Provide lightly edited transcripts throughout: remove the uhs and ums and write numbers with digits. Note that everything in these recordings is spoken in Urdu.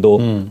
2,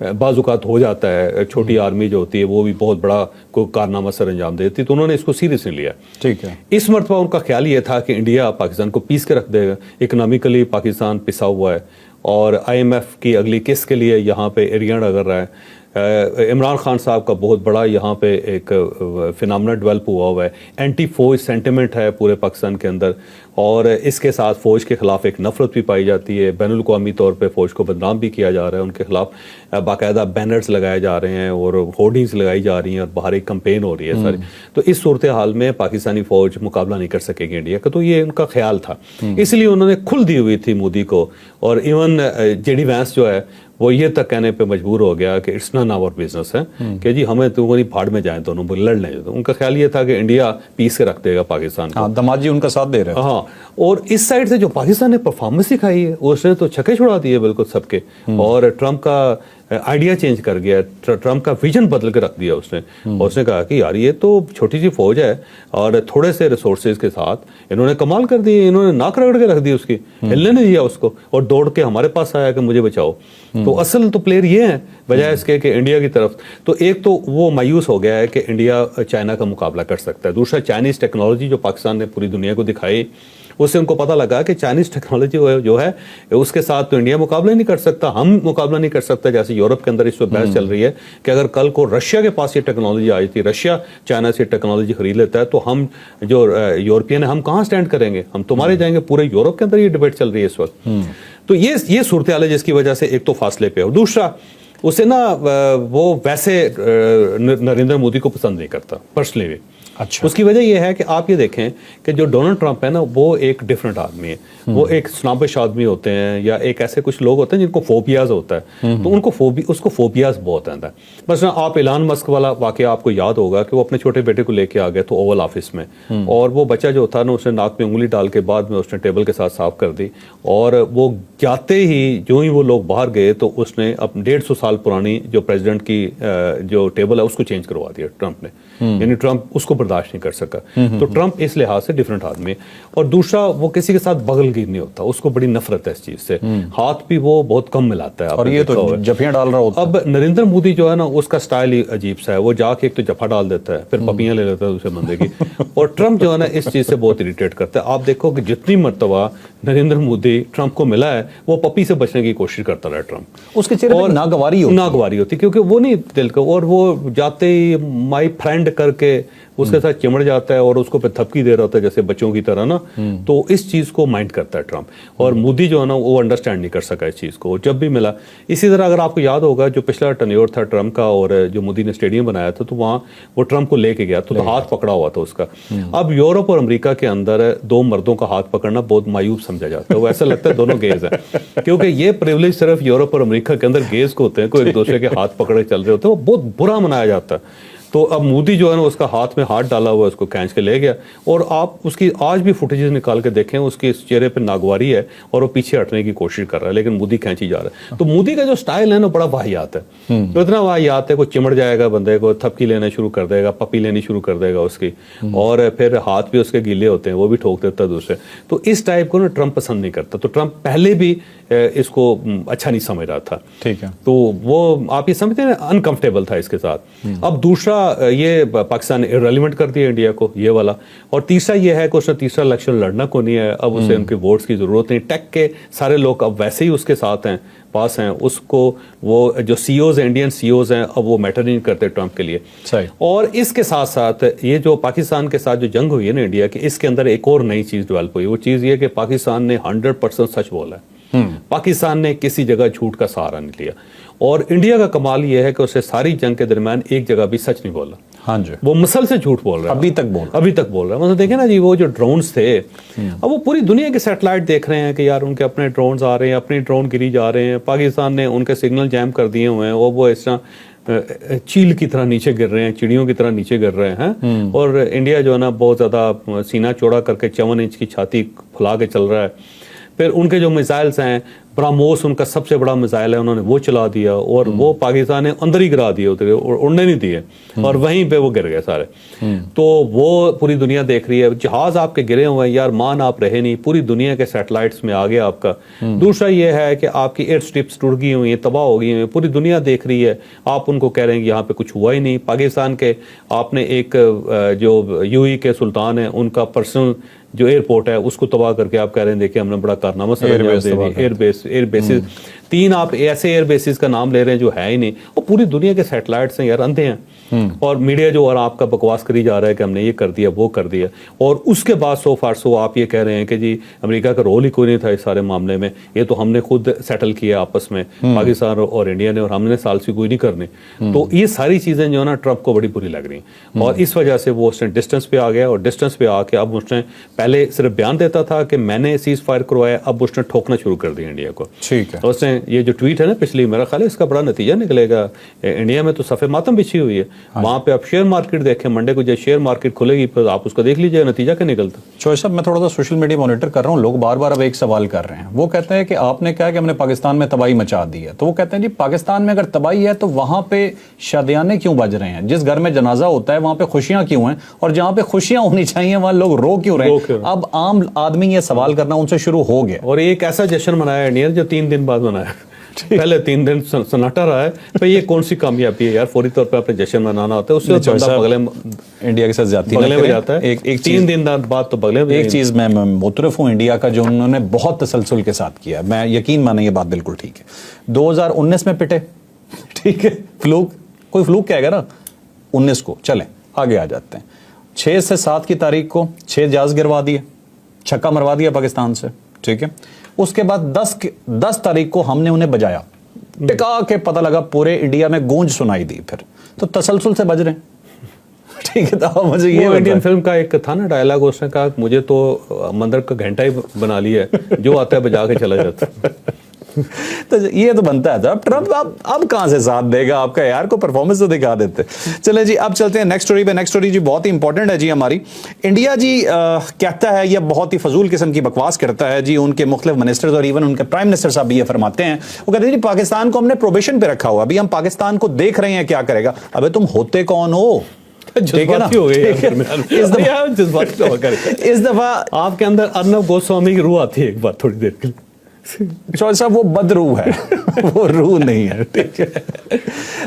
بعض اوقات ہو جاتا ہے, چھوٹی آرمی جو ہوتی ہے وہ بھی بہت بڑا کوئی کارنامہ سر انجام دیتی, تو انہوں نے اس کو سیریس نہیں لیا. ٹھیک ہے. اس مرتبہ ان کا خیال یہ تھا کہ انڈیا پاکستان کو پیس کے رکھ دے گا. اکنامکلی پاکستان پسا ہوا ہے, اور IMF کی اگلی قسط کے لیے یہاں پہ ایرینڈ اگر رہا ہے. عمران خان صاحب کا بہت بڑا یہاں پہ ایک فنامنا ڈیولپ ہوا ہے, اینٹی فوج سینٹیمنٹ ہے پورے پاکستان کے اندر, اور اس کے ساتھ فوج کے خلاف ایک نفرت بھی پائی جاتی ہے. بین الاقوامی طور پہ فوج کو بدنام بھی کیا جا رہا ہے, ان کے خلاف باقاعدہ بینرز لگائے جا رہے ہیں اور ہورڈنگز لگائی جا رہی ہیں اور باہر ایک کمپین ہو رہی ہے ساری. تو اس صورتحال میں پاکستانی فوج مقابلہ نہیں کر سکے گی انڈیا کا, تو یہ ان کا خیال تھا. اس لیے انہوں نے کھل دی ہوئی تھی مودی کو, اور ایون JD وینس جو ہے وہ یہ تک کہنے پہ مجبور ہو گیا کہ اٹس نان آور بزنس ہے, کہ جی ہمیں تو نہیں پھاڑ میں جائیں دونوں لڑ لیں. ان کا خیال یہ تھا کہ انڈیا پیس کے رکھ دے گا پاکستان کو. دماغ جی ان کا ساتھ دے رہے ہیں. ہاں, اور اس سائڈ سے جو پاکستان نے پرفارمنس دکھائی ہے اس نے تو چھکے چھڑا دیے بالکل سب کے, اور ٹرمپ کا آئیڈیا چینج کر گیا, ٹرمپ کا ویژن بدل کے رکھ دیا اس نے. اور اس نے کہا کہ یار یہ تو چھوٹی سی فوج ہے اور تھوڑے سے ریسورسز کے ساتھ انہوں نے کمال کر دی, انہوں نے ناک رگڑ کے رکھ دی, اس کی ہلنے نہیں دیا اس کو, اور دوڑ کے ہمارے پاس آیا کہ مجھے بچاؤ. تو اصل تو پلیئر یہ ہیں بجائے اس کے کہ انڈیا کی طرف. تو ایک تو وہ مایوس ہو گیا ہے کہ انڈیا چائنا کا مقابلہ کر سکتا ہے. دوسرا چائنیز ٹیکنالوجی جو پاکستان نے پوری دنیا کو دکھائی, اس سے ان کو پتہ لگا کہ چائنیز ٹیکنالوجی جو ہے اس کے ساتھ تو انڈیا مقابلہ نہیں کر سکتا, ہم مقابلہ نہیں کر سکتا. جیسے یورپ کے اندر اس وقت بحث چل رہی ہے کہ اگر کل کو رشیا کے پاس یہ ٹیکنالوجی آئی تھی, رشیا چائنا سے ٹیکنالوجی خرید لیتا ہے, تو ہم جو یورپین ہیں ہم کہاں سٹینڈ کریں گے, ہم تو مارے جائیں گے. پورے یورپ کے اندر یہ ڈیبیٹ چل رہی ہے اس وقت. تو یہ صورتحال ہے جس کی وجہ سے ایک تو فاصلے پہ, اور دوسرا اسے نا وہ ویسے نریندر مودی کو پسند نہیں کرتا پرسنلی بھی. اچھا. اس کی وجہ یہ ہے کہ آپ یہ دیکھیں کہ جو ڈونلڈ ٹرمپ ہے نا وہ ایک ڈیفرنٹ آدمی ہے, وہ ایک سنابش آدمی ہوتے ہیں, یا ایک ایسے کچھ لوگ ہوتے ہیں جن کو فوبیاز ہوتا ہے, تو ان کو اس کو فوبیاز بہت آتا ہے. مثلا آپ ایلان مسک والا واقعہ آپ کو یاد ہوگا کہ وہ اپنے چھوٹے بیٹے کو لے کے آ گئے تو اوول آفس میں, اور وہ بچہ جو تھا نا اس نے ناک میں انگلی ڈال کے بعد میں اس نے ٹیبل کے ساتھ صاف کر دی, اور وہ جاتے ہی جو ہی وہ لوگ باہر گئے تو اس نے اب 150 سال پرانی جو پریزیڈنٹ کی جو ٹیبل ہے اس کو چینج کروا دیا ٹرمپ نے. یعنی ٹرمپ اس کو برداشت نہیں کر سکا. تو ٹرمپ اس لحاظ سے ڈیفرنٹ آدمی ہے. اور دوسرا وہ کسی کے ساتھ بغل گیر نہیں ہوتا, اس کو بڑی نفرت ہے اس چیز سے, ہاتھ بھی وہ بہت کم ملاتا ہے, اور یہ تو جفیاں ڈال رہا ہوتا ہے. اب نریندر مودی جو ہے نا اس کا سٹائل ہی عجیب سا ہے, وہ جا کے ایک تو جفا ڈال دیتا ہے, پھر پپیاں لے لیتا ہے دوسرے بندے کی. اور ٹرمپ جو ہے نا اس چیز سے بہت اریٹیٹ کرتا ہے. آپ دیکھو کہ جتنی مرتبہ نریندر مودی ٹرمپ کو ملا ہے وہ پپی سے بچنے کی کوشش کرتا رہا ٹرمپ. اس کے چہرے پر ناگواری ہوتی کیونکہ وہ نہیں دل کو, اور وہ جاتے ہی مائی فرینڈ کر کے اس کے ساتھ چمڑ جاتا ہے اور اس کو پھر تھپکی دے رہا ہوتا ہے جیسے بچوں کی طرح نا. تو اس چیز کو مائنڈ کرتا ہے ٹرمپ, اور مودی جو ہے نا وہ انڈرسٹینڈ نہیں کر سکا اس چیز کو جب بھی ملا. اسی طرح اگر آپ کو یاد ہوگا جو پچھلا ٹنیور تھا ٹرمپ کا, اور جو مودی نے اسٹیڈیم بنایا تھا تو وہاں وہ ٹرمپ کو لے کے گیا تو ہاتھ پکڑا ہوا تھا اس کا. اب یورپ اور امریکہ کے اندر دو مردوں کا ہاتھ پکڑنا بہت مایوب سمجھا جاتا ہے, وہ ایسا لگتا ہے دونوں گیز ہیں, کیونکہ یہ پریولیج صرف یورپ اور امریکہ کے اندر گیز کو ہوتے ہیں, کوئی ایک دوسرے کے ہاتھ پکڑے چل رہے ہوتے ہیں, وہ بہت برا منایا جاتا ہے. تو اب مودی جو ہے نا اس کا ہاتھ میں ہاتھ ڈالا ہوا ہے, اس کو کھینچ کے لے گیا, اور آپ اس کی آج بھی فوٹیجز نکال کے دیکھیں اس کے چہرے پہ ناگواری ہے اور وہ پیچھے ہٹنے کی کوشش کر رہا ہے, لیکن مودی کھینچی جا رہا ہے. تو مودی کا جو سٹائل ہے نا بڑا واہیات ہے, تو اتنا واہیات ہے, کوئی چمڑ جائے گا بندے کو, تھپکی لینا شروع کر دے گا, پپی لینی شروع کر دے گا اس کی, اور پھر ہاتھ بھی اس کے گیلے ہوتے ہیں وہ بھی ٹھوک دیتا ہے دوسرے. تو اس ٹائپ کو نا ٹرمپ پسند نہیں کرتا. تو ٹرمپ پہلے بھی اس کو اچھا نہیں سمجھ رہا تھا. ٹھیک ہے. تو وہ آپ یہ سمجھتے ہیں انکمفرٹیبل تھا اس کے ساتھ. اب دوسرا یہ پاکستان نے ریلیونٹ کر دیا انڈیا کو یہ والا, اور تیسرا یہ ہے کہ اس نے تیسرا الیکشن لڑنا کو نہیں ہے, اب اسے ان کے ووٹس کی ضرورت نہیں. ٹیک کے سارے لوگ اب ویسے ہی اس کے ساتھ ہیں, پاس ہیں, اس کو وہ جو سی اوز ہیں انڈین سی اوز ہیں اب وہ میٹر نہیں کرتے ٹرمپ کے لیے. اور اس کے ساتھ ساتھ یہ جو پاکستان کے ساتھ جو جنگ ہوئی ہے نا انڈیا کی, اس کے اندر ایک اور نئی چیز ڈیولپ ہوئی. وہ چیز یہ کہ پاکستان نے 100% سچ بولا ہے. پاکستان نے کسی جگہ جھوٹ کا سہارا نہیں لیا, اور انڈیا کا کمال یہ ہے کہ اسے ساری جنگ کے درمیان ایک جگہ بھی سچ نہیں بولا. ہاں جی, وہ مسلسل جھوٹ بول رہا ہے, ابھی تک بول رہا ہے. مطلب دیکھیں نا جی وہ جو ڈرونز تھے, اب وہ پوری دنیا کے سیٹلائٹ دیکھ رہے ہیں کہ یار ان کے اپنے ڈرونز آ رہے ہیں, اپنی ڈرون گری جا رہے ہیں, پاکستان نے ان کے سگنل جیم کر دیے ہوئے ہیں, اور وہ اس طرح چیل کی طرح نیچے گر رہے ہیں, چڑیوں کی طرح نیچے گر رہے ہیں. اور انڈیا جو ہے نا بہت زیادہ سینہ چوڑا کر کے 54 انچ کی چھاتی پھلا کے چل رہا ہے. پھر ان کے جو میزائلس ہیں براموس ان کا سب سے بڑا میزائل ہے, انہوں نے وہ چلا دیا اور وہ پاکستان نے اندر ہی گرا دیا, اڑنے نہیں دیے اور وہیں پہ وہ گر گئے سارے. تو وہ پوری دنیا دیکھ رہی ہے, جہاز آپ کے گرے ہوئے ہیں یار, مان آپ رہے نہیں, پوری دنیا کے سیٹلائٹس میں آ گیا آپ کا. دوسرا یہ ہے کہ آپ کی ایئر اسٹرپس ٹوٹ گئی ہوئی ہیں, تباہ ہو گئی ہیں, پوری دنیا دیکھ رہی ہے, آپ ان کو کہہ رہے ہیں کہ یہاں پہ کچھ ہوا ہی نہیں. پاکستان کے آپ نے ایک جو UAE کے سلطان ہیں ان کا پرسنل جو ایئرپورٹ ہے اس کو تباہ کر کے آپ کہہ رہے ہیں دیکھیں ہم نے بڑا کارنامہ ایئر بیسز 3 آپ ایسے ایئر بیسز کا نام لے رہے ہیں جو ہے ہی نہیں. اور پوری دنیا کے سیٹلائٹس ہیں یار, اندھے ہیں. اور میڈیا جو اور آپ کا بکواس کری جا رہا ہے کہ ہم نے یہ کر دیا وہ کر دیا, اور اس کے بعد سو فار سو آپ یہ کہہ رہے ہیں کہ جی امریکہ کا رول ہی کوئی نہیں تھا اس سارے معاملے میں, یہ تو ہم نے خود سیٹل کیا آپس میں پاکستان اور انڈیا نے, اور ہم نے ثالثی کوئی نہیں کرنی. تو یہ ساری چیزیں جو ہے نا ٹرمپ کو بڑی بری لگ رہی ہیں, اور اس وجہ سے وہ اس نے ڈسٹنس پہ آ گیا, اور ڈسٹنس پہ آ کے اب اس نے پہلے صرف بیان دیتا تھا کہ میں نے سیز فائر کروایا, اب اس نے ٹھوکنا شروع کر دیا انڈیا کو. ٹھیک ہے, اس نے یہ جو ٹویٹ ہے نا پچھلی, میرا خیال ہے اس کا بڑا نتیجہ نکلے گا. انڈیا میں تو صفحہ ماتم بچھی ہوئی ہے, وہاں پہ آپ شیئر مارکیٹ دیکھیں, منڈے کو جب شیئر مارکیٹ کھلے گی پھر آپ اس کو دیکھ لیجیے نتیجہ کیا نکلتا. چوہے صاحب میں تھوڑا سا سوشل میڈیا مانیٹر کر رہا ہوں, لوگ بار بار اب ایک سوال کر رہے ہیں. وہ کہتے ہیں کہ آپ نے کہا کہ ہم نے پاکستان میں تباہی مچا دی ہے, تو وہ کہتے ہیں جی پاکستان میں اگر تباہی ہے تو وہاں پہ شادیانے کیوں بج رہے ہیں؟ جس گھر میں جنازہ ہوتا ہے وہاں پہ خوشیاں کیوں ہیں, اور جہاں پہ خوشیاں ہونی چاہیے وہاں لوگ رو کیوں رہے ہیں؟ اب عام آدمی یہ سوال کرنا ان سے شروع ہو گیا. اور ایک ایسا جشن منایا انڈیا جو 3 دن بعد منایا, پہلے 3 دن سناٹا رہا ہے. تو یہ کون سی کامیابی ہے یار, فوری طور پہ اپنے جشن منانا ہوتا ہے, اس سے بندہ بغلے انڈیا کے ساتھ زیادتی بغلے میں جاتا ہے. ایک 3 دن بعد تو بغلے میں. ایک چیز میں مترف ہوں انڈیا کا جو انہوں نے بہت تسلسل کے ساتھ کیا, میں یقین مانے یہ بات بالکل ٹھیک ہے. 2019 میں پٹے, ٹھیک ہے, فلوک, کوئی فلوک کہے گا نا 19 کو. چلیں آگے آ جاتے ہیں. 6 سے 7 کی تاریخ کو 6 جہاز گروا دیے, چھکا مروا دیا پاکستان سے, ٹھیک ہے. اس کے بعد 10 تاریخ کو ہم نے انہیں بجایا, ٹکا کے پتہ لگا پورے انڈیا میں گونج سنائی دی. پھر تو تسلسل سے بج رہے ہیں, ٹھیک ہے. تو مجھے یہ انڈین فلم کا ایک تھا نا ڈائلاگ, اس نے کہا مجھے تو مندر کا گھنٹہ ہی بنا لیا ہے, جو آتا ہے بجا کے چلا جاتا ہے. تو یہ تو بنتا ہے. اب ٹرمپ اب کہاں سے ساتھ دے گا آپ کا یار, کو پرفارمنس تو دکھا دیتے. چلیں جی اب چلتے ہیں نیکسٹ سٹوری پہ. نیکسٹ سٹوری جی بہت ہی امپورٹنٹ ہے جی ہماری. انڈیا جی کہتا ہے, یہ بہت ہی فضول قسم کی بکواس کرتا ہے جی. ان کے مختلف منسٹرز اور ایون ان کے پرائم منسٹر صاحب بھی یہ فرماتے ہیں, وہ کہتے ہیں جی پاکستان کو ہم نے پروبیشن پہ رکھا ہوا, ابھی ہم پاکستان کو دیکھ رہے ہیں کیا کرے گا. ابے تم ہوتے کون ہو؟ اس دفعہ آپ کے اندر ارنب گوسوامی کی روح آتی ہے ایک بار تھوڑی دیر کے لیے. چوہے صاحب وہ بد روح ہے, وہ روح نہیں ہے, ٹھیک ہے.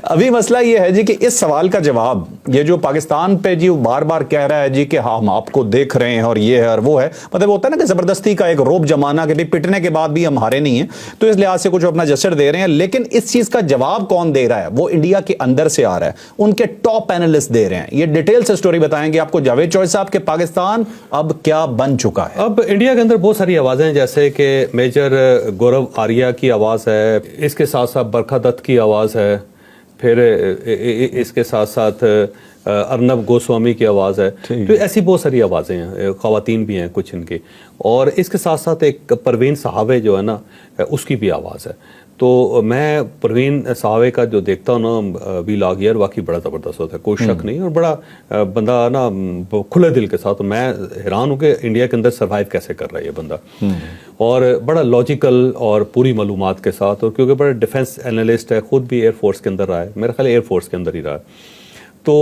ابھی مسئلہ یہ ہے جی کہ اس سوال کا جواب, یہ جو پاکستان پہ جی بار بار کہہ رہا ہے جی کہ ہم آپ کو دیکھ رہے ہیں اور یہ ہے اور وہ ہے, مطلب ہوتا ہے نا کہ زبردستی کا ایک روب جمانا کہ پٹنے کے بعد بھی ہم ہارے نہیں ہیں, تو اس لحاظ سے کچھ اپنا جسر دے رہے ہیں. لیکن اس چیز کا جواب کون دے رہا ہے؟ وہ انڈیا کے اندر سے آ رہا ہے, ان کے ٹاپ اینالسٹ دے رہے ہیں. یہ ڈیٹیل سے سٹوری بتائیں گے آپ کو جاوید چوہے صاحب کہ پاکستان اب کیا بن چکا ہے. اب انڈیا کے اندر بہت ساری آوازیں ہیں, جیسے کہ میجر گورو آریہ کی آواز ہے, اس کے ساتھ ساتھ برکھا دت کی آواز ہے, پھر اس کے ساتھ ساتھ ارنب گوسوامی کی آواز ہے. تو ایسی بہت ساری آوازیں ہیں, خواتین بھی ہیں کچھ ان کی, اور اس کے ساتھ ساتھ ایک پروین صحابے جو ہے نا اس کی بھی آواز ہے. تو میں پروین صحابے کا جو دیکھتا ہوں نا ویلاگ, یار واقعی بڑا زبردست ہوتا ہے, کوئی شک نہیں, اور بڑا بندہ نا کھلے دل کے ساتھ. میں حیران ہوں کہ انڈیا کے اندر سروائیو کیسے کر رہا ہے یہ بندہ, اور بڑا لاجیکل اور پوری معلومات کے ساتھ, اور کیونکہ بڑا ڈیفنس اینالسٹ ہے, خود بھی ایئر فورس کے اندر رہا ہے, میرا خیال ایئر فورس کے اندر ہی رہا ہے. تو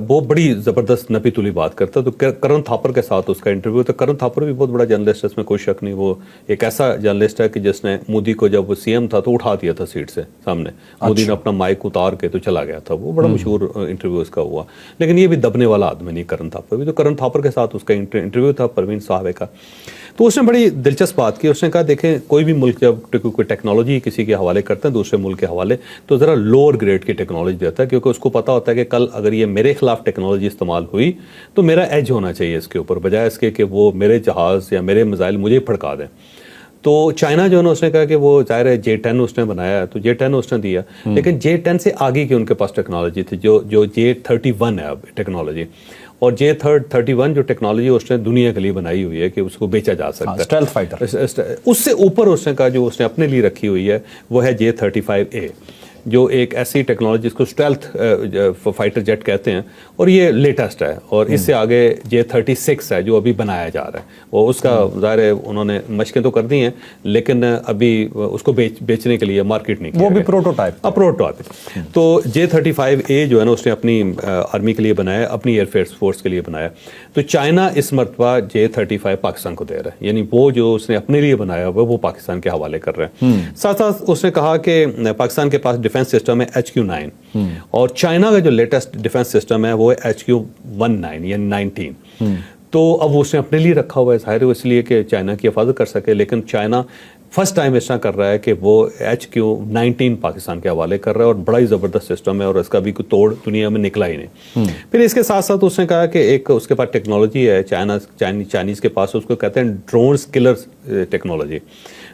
وہ بڑی زبردست نپی تلی بات کرتا ہے. تو کرن تھاپر کے ساتھ اس کا انٹرویو, تو کرن تھاپر بھی بہت بڑا جرنلسٹ ہے, اس میں کوئی شک نہیں. وہ ایک ایسا جرنلسٹ ہے کہ جس نے مودی کو جب وہ سی ایم تھا تو اٹھا دیا تھا سیٹ سے سامنے, مودی نے اپنا مائک اتار کے تو چلا گیا تھا. وہ بڑا مشہور انٹرویو اس کا ہوا. لیکن یہ بھی دبنے والا آدمی نہیں کرن تھاپر بھی. تو کرن تھاپر کے ساتھ اس کا انٹرویو تھا پروین صاحب کا. تو اس نے بڑی دلچسپ بات کی. اس نے کہا دیکھیں کوئی بھی ملک جب کوئی ٹیکنالوجی کسی کے حوالے کرتے ہیں دوسرے ملک کے حوالے, تو ذرا لوور گریڈ کی ٹیکنالوجی دیتا ہے, کیونکہ اس کو پتا ہوتا ہے کہ کل اگر یہ میرے خلاف ٹیکنالوجی استعمال ہوئی تو میرا ایج ہونا چاہیے اس کے اوپر, بجائے اس کے کہ وہ میرے جہاز یا میرے میزائل مجھے پھڑکا دیں. تو چائنا جو ہے نا, اس نے کہا کہ وہ ظاہر ہے J-10 اس نے بنایا ہے, تو J-10 اس نے دیا, لیکن J-10 سے آگے کی ان کے پاس ٹیکنالوجی تھی جو J-31 ہے اب ٹیکنالوجی. اور J-31 جو ٹیکنالوجی اس نے دنیا کے لیے بنائی ہوئی ہے کہ اس کو بیچا جا سکتا ہے, اسٹیلتھ فائٹر. اس سے اوپر اس نے کہا جو اس نے اپنے لیے رکھی ہوئی ہے وہ ہے J-35A. جو ایک ایسی ٹیکنالوجی جس کو اسٹیلتھ فائٹر جیٹ کہتے ہیں, اور یہ لیٹسٹ ہے, اور اس سے آگے J-36 ہے جو ابھی بنایا جا رہا ہے. وہ اس کا ظاہر ہے انہوں نے مشقیں تو کر دی ہیں, لیکن ابھی اس کو بیچنے کے لیے مارکیٹ نہیں کیا, وہ بھی پروٹوٹائپ. تو J-35A جو ہے نا اس نے اپنی آرمی کے لیے بنایا, اپنی ایئر فورس کے لیے بنایا. تو چائنا اس مرتبہ J-35 پاکستان کو دے رہا ہے, یعنی وہ جو اس نے اپنے لیے بنایا ہوا وہ پاکستان کے حوالے کر رہے ہیں. ساتھ ساتھ اس نے کہا کہ پاکستان کے پاس ڈیفنس سسٹم ہے HQ-9, اور چائنا کا جو لیٹسٹ ڈیفنس سسٹم ہے وہ ہے HQ-19 یعنی 19. تو اب اس نے اپنے لیے رکھا ہوا ہے, ظاہر ہے اس لیے کہ چائنا کی حفاظت کر سکے, لیکن چائنا فرسٹ ٹائم اس طرح کر رہا ہے کہ وہ HQ-19 پاکستان کے حوالے کر رہا ہے, اور بڑا ہی زبردست سسٹم ہے, اور اس کا بھی کوئی توڑ دنیا میں نکلا ہی نہیں. پھر اس کے ساتھ ساتھ اس نے کہا کہ ایک اس کے پاس ٹیکنالوجی ہے چائنیز کے پاس, اس کو کہتے ہیں ڈرونز کلر ٹیکنالوجی.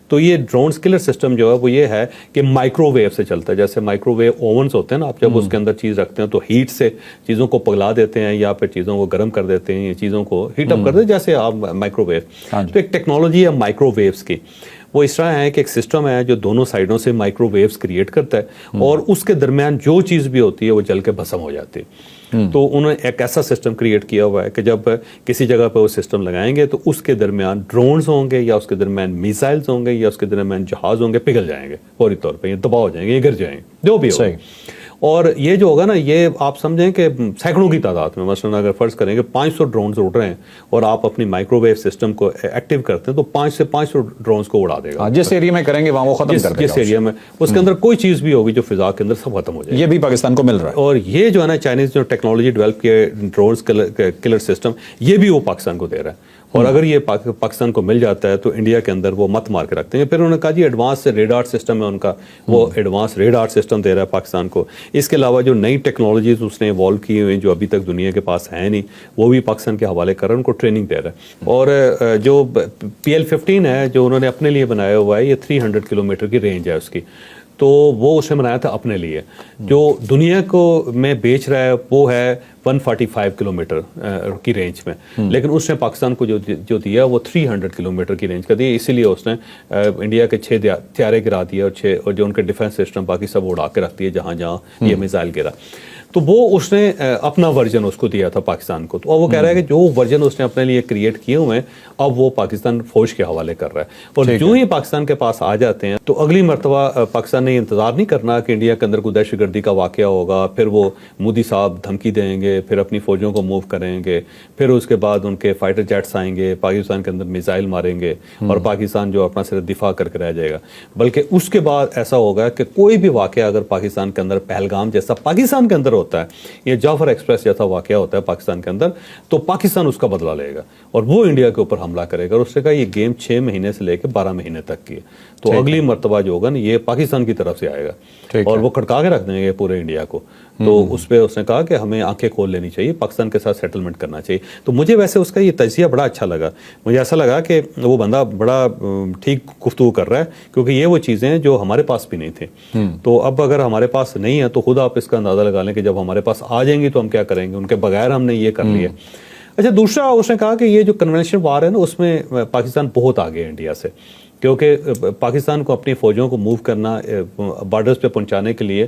تو یہ ڈرونز کلر سسٹم جو ہے وہ یہ ہے کہ مائکرو ویو سے چلتا ہے. جیسے مائکرو ویو اوونز ہوتے ہیں نا, آپ جب اس کے اندر چیز رکھتے ہیں تو ہیٹ سے چیزوں کو پگھلا دیتے ہیں, یا پھر چیزوں کو گرم کر دیتے ہیں, یا چیزوں کو ہیٹ اپ کر دیتے ہیں, جیسے آپ مائکرو ویو. تو ایک ٹیکنالوجی ہے مائکرو ویوز کی, وہ اس طرح ہے کہ ایک سسٹم ہے جو دونوں سائڈوں سے مائکرو ویوز کریٹ کرتا ہے, اور اس کے درمیان جو چیز بھی ہوتی ہے وہ جل کے بھسم ہو جاتی ہے. تو انہوں نے ایک ایسا سسٹم کریٹ کیا ہوا ہے کہ جب کسی جگہ پہ وہ سسٹم لگائیں گے تو اس کے درمیان ڈرونز ہوں گے, یا اس کے درمیان میزائلز ہوں گے, یا اس کے درمیان جہاز ہوں گے, پگھل جائیں گے فوری طور پہ, یہ تباہ ہو جائیں گے, یہ گر جائیں گے, جو بھی ہوگا. اور یہ جو ہوگا نا, یہ آپ سمجھیں کہ سینکڑوں کی تعداد میں, مثلا اگر فرض کریں کہ 500 ڈرونز اڑ رہے ہیں اور آپ اپنی مائکرو ویو سسٹم کو ایکٹیو کرتے ہیں تو 5 سے 500 ڈرونز کو اڑا دے گا. جس ایریا میں کریں گے وہاں وہ ختم کر دے گا. جس ایریا میں اس کے اندر کوئی چیز بھی ہوگی جو فضا کے اندر سب ختم ہو جائے گی. یہ بھی پاکستان کو مل رہا ہے. اور یہ جو ہے نا چائنیز جو ٹیکنالوجی ڈیولپ کیا ہے ڈرونز کلر سسٹم, یہ بھی وہ پاکستان کو دے رہا ہے. اور اگر یہ پاکستان کو مل جاتا ہے تو انڈیا کے اندر وہ مت مار کے رکھتے ہیں. پھر انہوں نے کہا جی ایڈوانس ریڈار سسٹم ہے ان کا, وہ ایڈوانس ریڈار سسٹم دے رہا ہے پاکستان کو. اس کے علاوہ جو نئی ٹیکنالوجیز اس نے ایوالو کی ہوئی ہیں جو ابھی تک دنیا کے پاس ہیں نہیں, وہ بھی پاکستان کے حوالے کر رہا ہے, ان کو ٹریننگ دے رہا ہے. اور جو PL-15 ہے جو انہوں نے اپنے لیے بنایا ہوا ہے, یہ 300 کلومیٹر کی رینج ہے اس کی, تو وہ اس نے بنایا تھا اپنے لیے. جو دنیا کو میں بیچ رہا ہے وہ ہے 145 کلومیٹر کی رینج میں, لیکن اس نے پاکستان کو جو دیا وہ 300 کلومیٹر کی رینج کا دیا. اسی لیے اس نے انڈیا کے 6 طیارے گرا دیا, اور جو ان کے ڈیفنس سسٹم باقی سب اڑا کے رکھ دیے جہاں جہاں یہ میزائل گرا. تو وہ اس نے اپنا ورژن اس کو دیا تھا پاکستان کو. تو اب وہ کہہ رہا ہے کہ جو ورژن اس نے اپنے لیے کریٹ کیے ہوئے ہیں اب وہ پاکستان فوج کے حوالے کر رہا ہے. اور جو ہی پاکستان کے پاس آ جاتے ہیں تو اگلی مرتبہ پاکستان نے انتظار نہیں کرنا کہ انڈیا کے اندر کوئی دہشت گردی کا واقعہ ہوگا, پھر وہ مودی صاحب دھمکی دیں گے, پھر اپنی فوجوں کو موو کریں گے, پھر اس کے بعد ان کے فائٹر جیٹس آئیں گے, پاکستان کے اندر میزائل ماریں گے, اور پاکستان جو اپنا صرف دفاع کر کے رہ جائے گا. بلکہ اس کے بعد ایسا ہوگا کہ کوئی بھی واقعہ اگر پاکستان کے اندر پہلگام جیسا پاکستان کے اندر ہوتا ہے, یا جعفر ایکسپریس جیسا واقعہ ہوتا ہے پاکستان کے اندر, تو پاکستان اس کا بدلہ لے گا اور وہ انڈیا کے اوپر حملہ کرے گا. اور اس نے کہا یہ گیم 6 مہینے سے لے کے 12 مہینے تک کی ہے, تو اگلی مرتبہ جو ہوگا نا یہ پاکستان کی طرف سے آئے گا, اور وہ کھڑکا کے رکھ دیں گے پورے انڈیا کو. تو اس پہ اس نے کہا کہ ہمیں آنکھیں کھول لینی چاہیے, پاکستان کے ساتھ سیٹلمنٹ کرنا چاہیے. تو مجھے ویسے اس کا یہ تجزیہ بڑا اچھا لگا. مجھے ایسا لگا کہ وہ بندہ بڑا ٹھیک گفتگو کر رہا ہے, کیونکہ یہ وہ چیزیں ہیں جو ہمارے پاس بھی نہیں تھیں. تو اب اگر ہمارے پاس نہیں ہے تو خود آپ اس کا اندازہ لگا لیں کہ جب ہمارے پاس آ جائیں گی تو ہم کیا کریں گے, ان کے بغیر ہم نے یہ کر لیا. اچھا, دوسرا اس نے کہا کہ یہ جو کنونشن وار ہے نا اس میں پاکستان بہت آگے ہے انڈیا سے, کیونکہ پاکستان کو اپنی فوجوں کو موو کرنا بارڈرز پہ پہنچانے کے لیے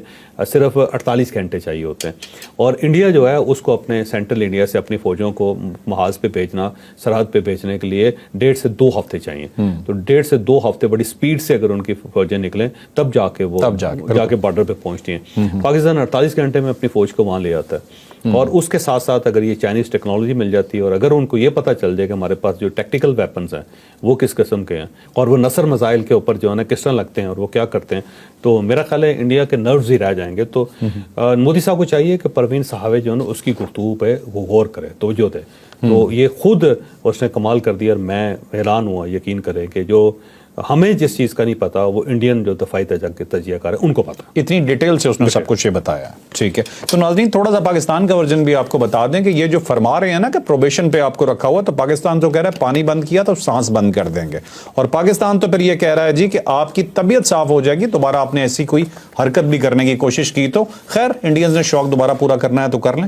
صرف 48 گھنٹے چاہیے ہوتے ہیں, اور انڈیا جو ہے اس کو اپنے سینٹرل انڈیا سے اپنی فوجوں کو محاذ پہ بھیجنا, سرحد پہ بھیجنے کے لیے 1.5 سے 2 ہفتے چاہیے. تو 1.5 سے 2 ہفتے بڑی سپیڈ سے اگر ان کی فوجیں نکلیں تب جا کے وہ جا کے بارڈر پہ پہنچتی ہیں. پاکستان 48 گھنٹے میں اپنی فوج کو وہاں لے آتا ہے. اور اس کے ساتھ ساتھ اگر یہ چائنیز ٹیکنالوجی مل جاتی ہے, اور اگر ان کو یہ پتہ چل جائے کہ ہمارے پاس جو ٹیکٹیکل ویپنز ہیں وہ کس قسم کے ہیں, اور وہ نصر میزائل کے اوپر جو ہے نا کس طرح لگتے ہیں اور وہ کیا کرتے ہیں, تو میرا خیال ہے انڈیا کے نروز ہی رہ جائیں گے. تو مودی صاحب کو چاہیے کہ پروین صاحب جو ہے نا اس کی گفتگو پہ وہ غور کرے, توجہ دے. تو یہ خود اس نے کمال کر دیا, اور میں حیران ہوا, یقین کرے کہ جو ہمیں جس چیز کا نہیں پتا وہ انڈین جو دفاعی تجزیہ کار ہے ان کو پتا. اتنی ڈیٹیل سے اس نے سب کچھ یہ بتایا. ٹھیک ہے, تو ناظرین تھوڑا سا پاکستان کا ورژن بھی آپ کو بتا دیں کہ یہ جو فرما رہے ہیں نا کہ پروبیشن پہ آپ کو رکھا ہوا, تو پاکستان تو کہہ رہا ہے پانی بند کیا تو سانس بند کر دیں گے, اور پاکستان تو پھر یہ کہہ رہا ہے جی کہ آپ کی طبیعت صاف ہو جائے گی, دوبارہ آپ نے ایسی کوئی حرکت بھی کرنے کی کوشش کی تو خیر انڈینز نے شوق دوبارہ پورا کرنا ہے تو کر لیں.